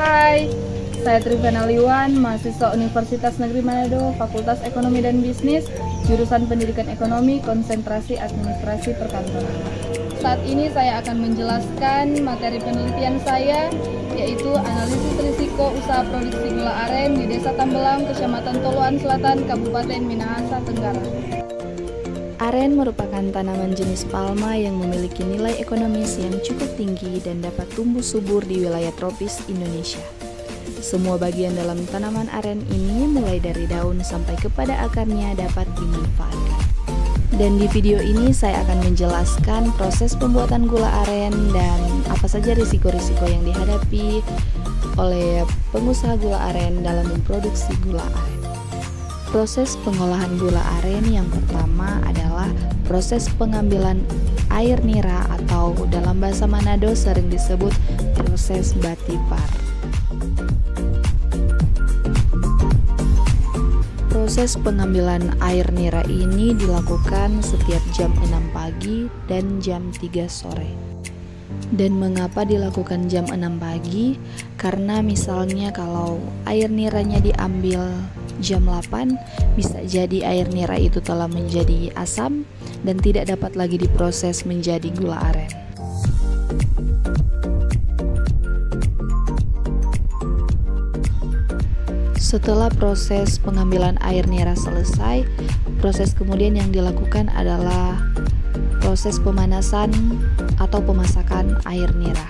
Hai, saya Trivena Liwan, mahasiswa Universitas Negeri Manado, Fakultas Ekonomi dan Bisnis, jurusan Pendidikan Ekonomi, konsentrasi Administrasi Perkantoran. Saat ini saya akan menjelaskan materi penelitian saya, yaitu analisis risiko usaha produksi gula aren di Desa Tambelang, Kecamatan Toloan Selatan, Kabupaten Minahasa Tenggara. Aren merupakan tanaman jenis palma yang memiliki nilai ekonomis yang cukup tinggi dan dapat tumbuh subur di wilayah tropis Indonesia. Semua bagian dalam tanaman aren ini mulai dari daun sampai kepada akarnya dapat dimanfaatkan. Dan di video ini saya akan menjelaskan proses pembuatan gula aren dan apa saja risiko-risiko yang dihadapi oleh pengusaha gula aren dalam memproduksi gula aren. Proses pengolahan gula aren yang pertama adalah proses pengambilan air nira atau dalam bahasa Manado sering disebut proses batipar. Proses pengambilan air nira ini dilakukan setiap jam 6 pagi dan jam 3 sore. Dan mengapa dilakukan jam 6 pagi? Karena misalnya kalau air niranya diambil jam 8, bisa jadi air nira itu telah menjadi asam dan tidak dapat lagi diproses menjadi gula aren. Setelah proses pengambilan air nira selesai, proses kemudian yang dilakukan adalah proses pemanasan atau pemasakan air nira.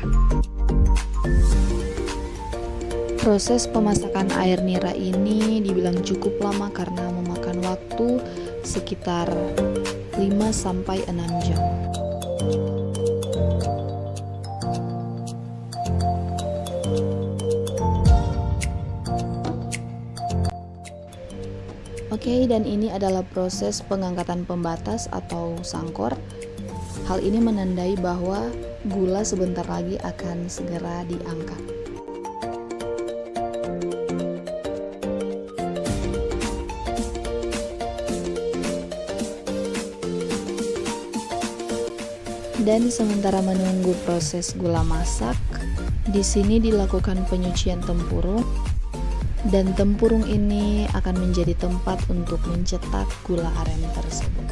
Proses pemasakan air nira ini dibilang cukup lama karena memakan waktu sekitar 5-6 jam. Oke, dan ini adalah proses pengangkatan pembatas atau sangkor. Hal ini menandai bahwa gula sebentar lagi akan segera diangkat. Dan sementara menunggu proses gula masak, di sini dilakukan penyucian tempurung, dan tempurung ini akan menjadi tempat untuk mencetak gula aren tersebut.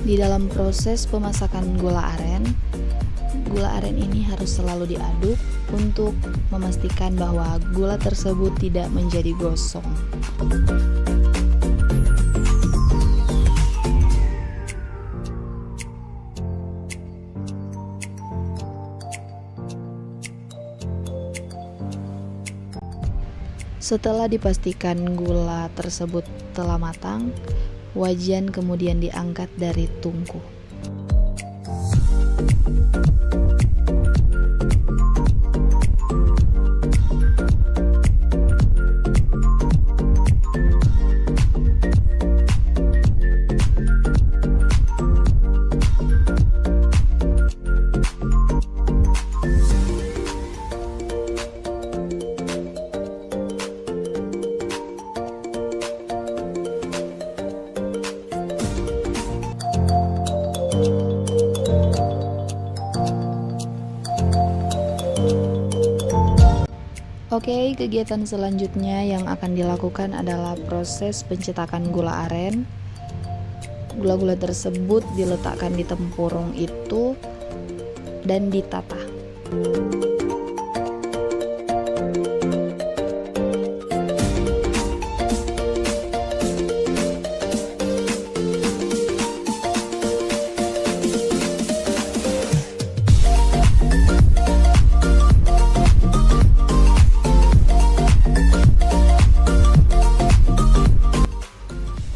Di dalam proses pemasakan gula aren ini harus selalu diaduk untuk memastikan bahwa gula tersebut tidak menjadi gosong. Setelah dipastikan gula tersebut telah matang, wajan kemudian diangkat dari tungku. Oke, kegiatan selanjutnya yang akan dilakukan adalah proses pencetakan gula aren. Gula-gula tersebut diletakkan di tempurung itu dan ditata.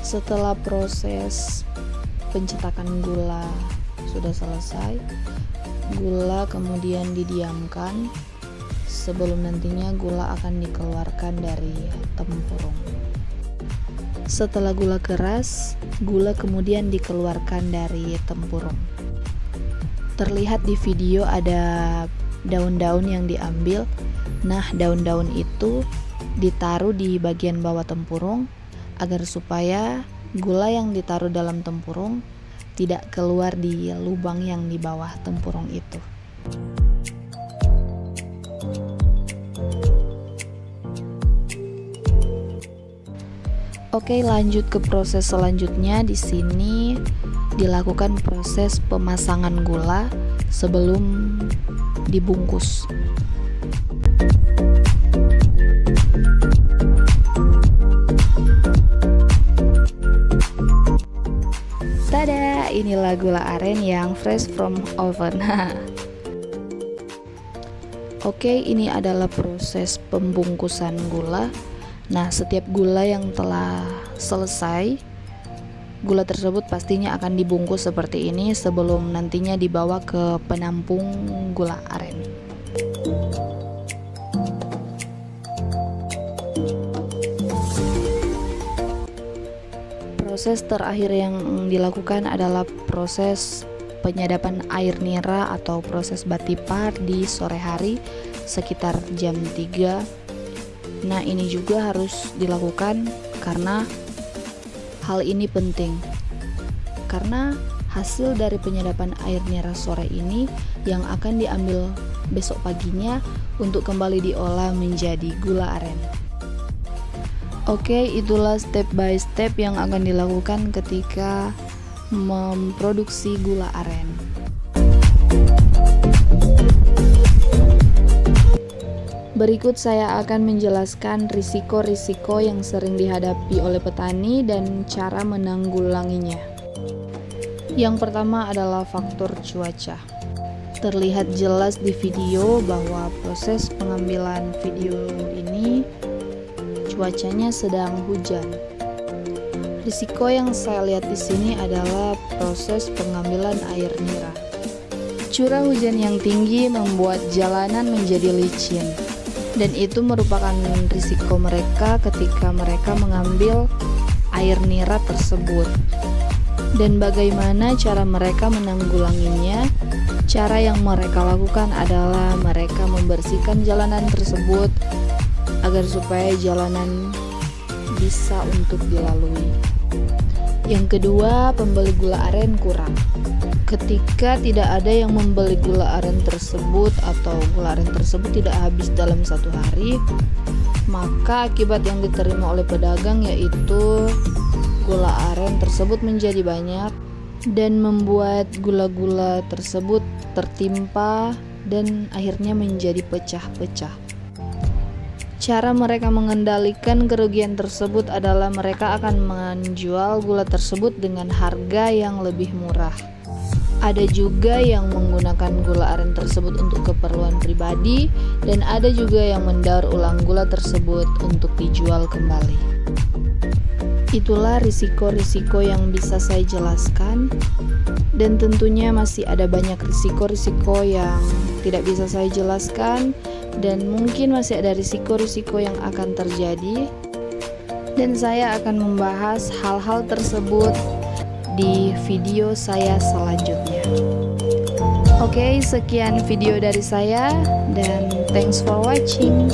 Setelah proses pencetakan gula sudah selesai, gula kemudian didiamkan sebelum nantinya gula akan dikeluarkan dari tempurung. Setelah gula keras, gula kemudian dikeluarkan dari tempurung. Terlihat di video ada daun-daun yang diambil. Nah, daun-daun itu ditaruh di bagian bawah tempurung, agar supaya gula yang ditaruh dalam tempurung tidak keluar di lubang yang di bawah tempurung itu. Oke, lanjut ke proses selanjutnya. Di sini dilakukan proses pemasangan gula sebelum dibungkus. Tada, inilah gula aren yang fresh from oven. Oke, ini adalah proses pembungkusan gula. Nah, setiap gula yang telah selesai, gula tersebut pastinya akan dibungkus seperti ini sebelum nantinya dibawa ke penampung gula aren. Proses terakhir yang dilakukan adalah proses penyadapan air nira atau proses batipar di sore hari sekitar jam 3. Nah, ini juga harus dilakukan karena hal ini penting. Karena hasil dari penyadapan air nira sore ini yang akan diambil besok paginya untuk kembali diolah menjadi gula aren. Oke, itulah step by step yang akan dilakukan ketika memproduksi gula aren. Berikut saya akan menjelaskan risiko-risiko yang sering dihadapi oleh petani dan cara menanggulanginya. Yang pertama adalah faktor cuaca. Terlihat jelas di video bahwa proses pengambilan video ini cuacanya sedang hujan. Risiko yang saya lihat di sini adalah proses pengambilan air nira. Curah hujan yang tinggi membuat jalanan menjadi licin. Dan itu merupakan risiko mereka ketika mereka mengambil air nira tersebut. Dan bagaimana cara mereka menanggulanginya? Cara yang mereka lakukan adalah mereka membersihkan jalanan tersebut agar supaya jalanan bisa untuk dilalui. Yang kedua, pembeli gula aren kurang. Ketika tidak ada yang membeli gula aren tersebut atau gula aren tersebut tidak habis dalam satu hari, maka akibat yang diterima oleh pedagang yaitu gula aren tersebut menjadi banyak dan membuat gula-gula tersebut tertimpa dan akhirnya menjadi pecah-pecah. Cara mereka mengendalikan kerugian tersebut adalah mereka akan menjual gula tersebut dengan harga yang lebih murah. Ada juga yang menggunakan gula aren tersebut untuk keperluan pribadi dan ada juga yang mendaur ulang gula tersebut untuk dijual kembali. Itulah risiko-risiko yang bisa saya jelaskan, dan tentunya masih ada banyak risiko-risiko yang tidak bisa saya jelaskan, dan mungkin masih ada risiko-risiko yang akan terjadi, dan saya akan membahas hal-hal tersebut di video saya selanjutnya. Oke, sekian video dari saya dan thanks for watching.